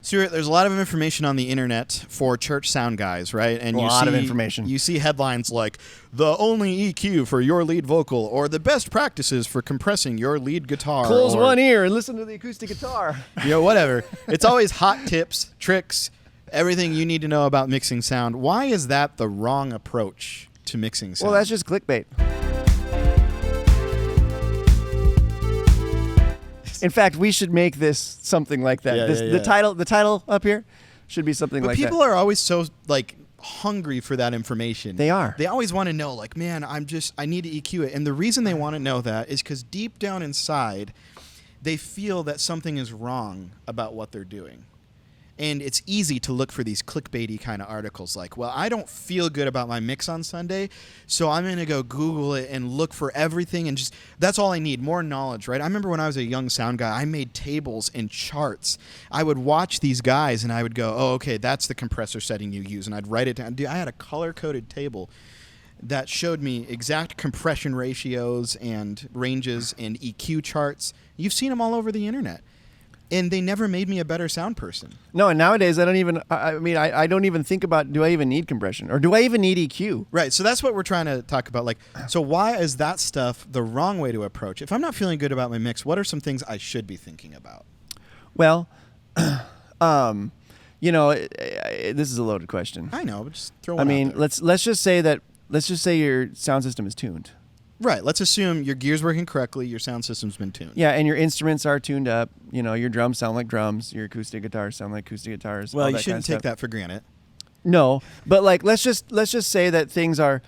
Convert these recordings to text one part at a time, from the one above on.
Stuart, there's a lot of information on the internet for church sound guys, right? And A lot of information. You see headlines like, the only EQ for your lead vocal, or the best practices for compressing your lead guitar. Close or, one ear and listen to the acoustic guitar. Whatever. It's always hot tips, tricks, everything you need to know about mixing sound. Why is that the wrong approach to mixing sound? Well, that's just clickbait. In fact, we should make this something like that. The title up here should be something like that. But people are always so hungry for that information. They are. They always want to know, man, I need to EQ it. And the reason they want to know that is because deep down inside, they feel that something is wrong about what they're doing. And it's easy to look for these clickbaity kind of articles like, well, I don't feel good about my mix on Sunday, so I'm going to go Google it and look for everything, and that's all I need, more knowledge, right? I remember when I was a young sound guy, I made tables and charts. I would watch these guys, and I would go, oh, okay, that's the compressor setting you use, and I'd write it down. Dude, I had a color-coded table that showed me exact compression ratios and ranges and EQ charts. You've seen them all over the internet. And they never made me a better sound person. No, and nowadays I don't even think about, do I even need compression? Or do I even need EQ? Right, so that's what we're trying to talk about. So why is that stuff the wrong way to approach? If I'm not feeling good about my mix, what are some things I should be thinking about? Well, this is a loaded question. I know, but just throw one out there. let's just say your sound system is tuned. Right, let's assume your gear's working correctly, your sound system's been tuned. Yeah, and your instruments are tuned up. Your drums sound like drums, your acoustic guitars sound like acoustic guitars. Well, you shouldn't take that for granted. No, but let's just say that things are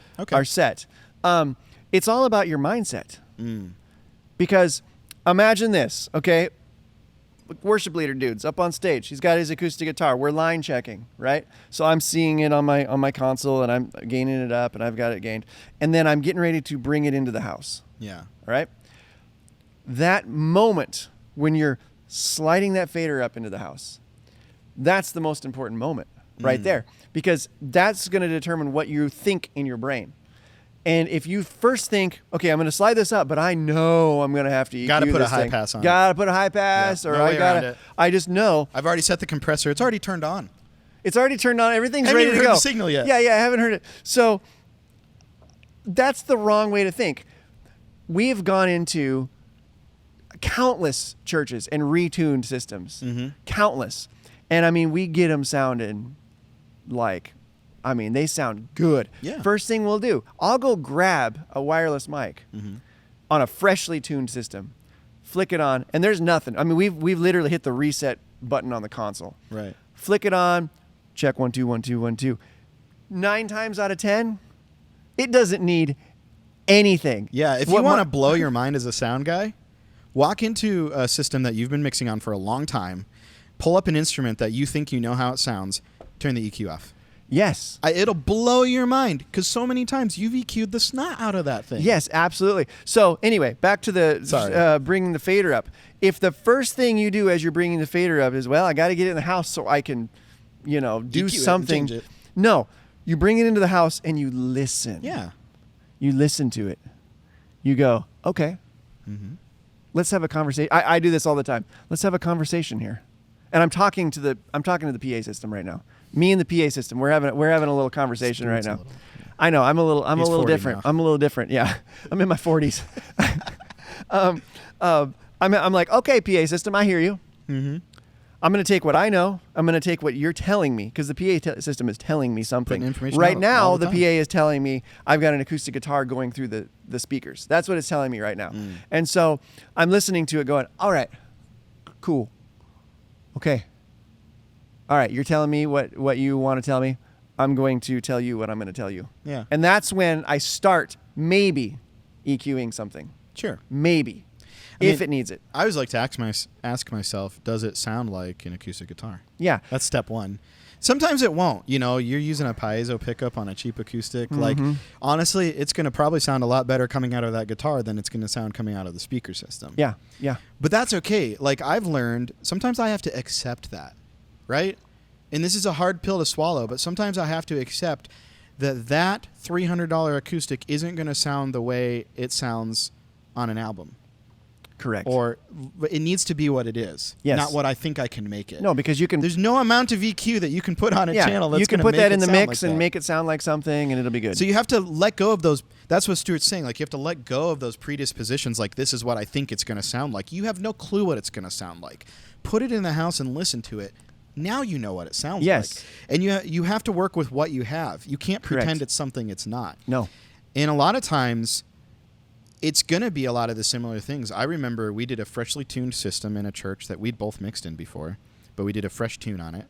set. It's all about your mindset. Because imagine this, okay? Worship leader dude's up on stage. He's got his acoustic guitar. We're line checking, right? So I'm seeing it on my console, and I'm gaining it up, and I've got it gained. And then I'm getting ready to bring it into the house. Yeah. All right? That moment when you're sliding that fader up into the house, that's the most important moment right there, because that's going to determine what you think in your brain. And if you first think, okay, I'm going to slide this up, but I know I'm going to have to EQ Got to put a this high thing. pass on it. Got to put a high pass, Yeah, or no way around it. I just know. I've already set the compressor. It's already turned on. It's already turned on. Everything's Haven't ready even to heard go. the signal yet. Yeah, I haven't heard it. So that's the wrong way to think. We've gone into countless churches and retuned systems. Countless. And we get them sounding they sound good. Yeah. First thing we'll do, I'll go grab a wireless mic on a freshly tuned system, flick it on, and there's nothing. We've literally hit the reset button on the console. Right. Flick it on, check 1 2 1 2 1 2. 9 times out of 10, it doesn't need anything. Yeah, if you want to blow your mind as a sound guy, walk into a system that you've been mixing on for a long time, pull up an instrument that you think you know how it sounds, turn the EQ off. Yes. It'll blow your mind because so many times you've EQ'd the snot out of that thing. Yes, absolutely. So anyway, back to the bringing the fader up. If the first thing you do as you're bringing the fader up is, well, I got to get it in the house so I can, do EQ something. it and change it. No, you bring it into the house and you listen. Yeah. You listen to it. You go, okay, let's have a conversation. I do this all the time. Let's have a conversation here. And I'm talking to the PA system right now. Me and the PA system, we're having a little conversation right now. I know, I'm a little different. Now. I'm a little different. Yeah, I'm in my 40s. I'm like, okay, PA system, I hear you. I'm going to take what I know. I'm going to take what you're telling me, because the PA system is telling me something. Right now, the PA is telling me I've got an acoustic guitar going through the speakers. That's what it's telling me right now. And so I'm listening to it going, all right, cool. Okay. All right, you're telling me what you want to tell me. I'm going to tell you what I'm going to tell you. Yeah. And that's when I start maybe EQing something. Sure. Maybe. If it needs it. I always like to ask myself, does it sound like an acoustic guitar? Yeah. That's step one. Sometimes it won't. You're using a piezo pickup on a cheap acoustic. Honestly, it's going to probably sound a lot better coming out of that guitar than it's going to sound coming out of the speaker system. Yeah, yeah. But that's okay. I've learned, sometimes I have to accept that, right? And this is a hard pill to swallow, but sometimes I have to accept that $300 acoustic isn't going to sound the way it sounds on an album. Correct. Or it needs to be what it is, yes. not what I think I can make it. No, because you can. There's no amount of EQ that you can put on a channel that's you can going to put make that in it the sound mix like and that. make it sound like something, and it'll be good. So you have to let go of those. That's what Stuart's saying. Like, you have to let go of those predispositions. Like, this is what I think it's going to sound like. You have no clue what it's going to sound like. Put it in the house and listen to it. Now you know what it sounds like. And you have to work with what you have. You can't pretend it's something it's not. No. And a lot of times, it's going to be a lot of the similar things. I remember we did a freshly tuned system in a church that we'd both mixed in before, but we did a fresh tune on it.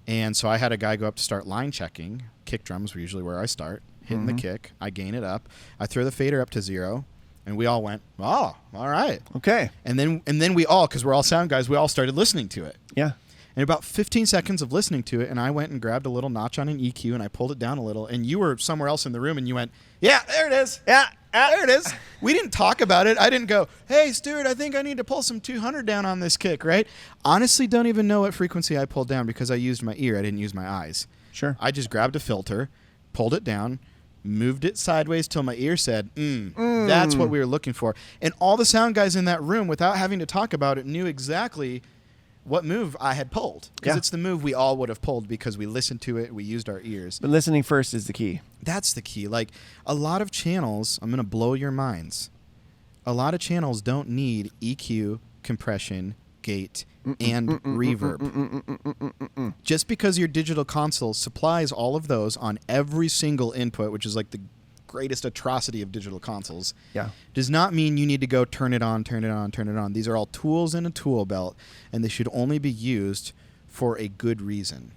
And so I had a guy go up to start line checking. Kick drums were usually where I start. Hitting the kick. I gain it up. I throw the fader up to 0. And we all went, oh, all right. Okay. And then we all, because we're all sound guys, we all started listening to it. Yeah. And about 15 seconds of listening to it, and I went and grabbed a little notch on an EQ, and I pulled it down a little. And you were somewhere else in the room, and you went, yeah, there it is. Yeah. There it is. We didn't talk about it. I didn't go, hey, Stuart, I think I need to pull some 200 down on this kick, right? Honestly, don't even know what frequency I pulled down because I used my ear. I didn't use my eyes. Sure. I just grabbed a filter, pulled it down, moved it sideways till my ear said, that's what we were looking for. And all the sound guys in that room, without having to talk about it, knew exactly what move I had pulled. Because it's the move we all would have pulled because we listened to it, we used our ears. But listening first is the key. That's the key. Like, a lot of channels, I'm going to blow your minds. A lot of channels don't need EQ, compression, gate, and reverb. Just because your digital console supplies all of those on every single input, which is like the greatest atrocity of digital consoles, does not mean you need to go turn it on, turn it on, turn it on. These are all tools in a tool belt, and they should only be used for a good reason,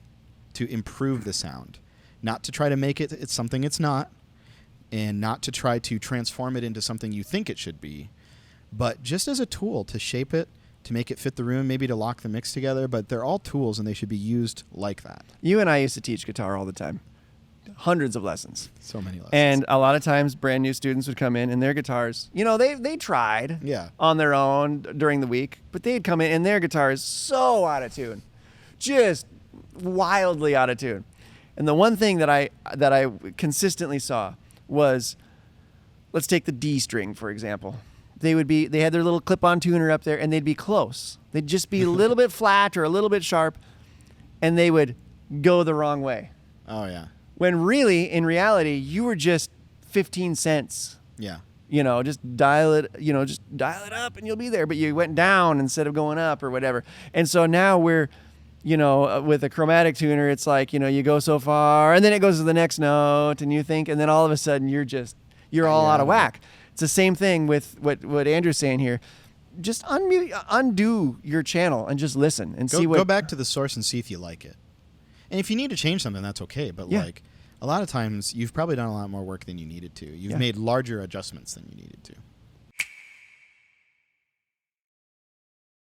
to improve the sound. Not to try to make it's something it's not, and not to try to transform it into something you think it should be, but just as a tool to shape it, to make it fit the room, maybe to lock the mix together, but they're all tools and they should be used like that. You and I used to teach guitar all the time. Hundreds of lessons. So many lessons. And a lot of times brand new students would come in and their guitars, they tried on their own during the week, but they'd come in and their guitar is so out of tune. Just wildly out of tune. And the one thing that I consistently saw was, let's take the D string, for example. They had their little clip-on tuner up there and they'd be close. They'd just be a little bit flat or a little bit sharp, and they would go the wrong way. Oh, yeah. When really, in reality, you were just 15 cents. Yeah. Just dial it up and you'll be there. But you went down instead of going up or whatever. And so now we're, with a chromatic tuner, it's like, you go so far and then it goes to the next note and you think, and then all of a sudden you're all out of whack. It's the same thing with what Andrew's saying here. Just undo your channel and just listen and see what. Go back to the source and see if you like it. And if you need to change something, that's okay. But like, a lot of times you've probably done a lot more work than you needed to. You've made larger adjustments than you needed to.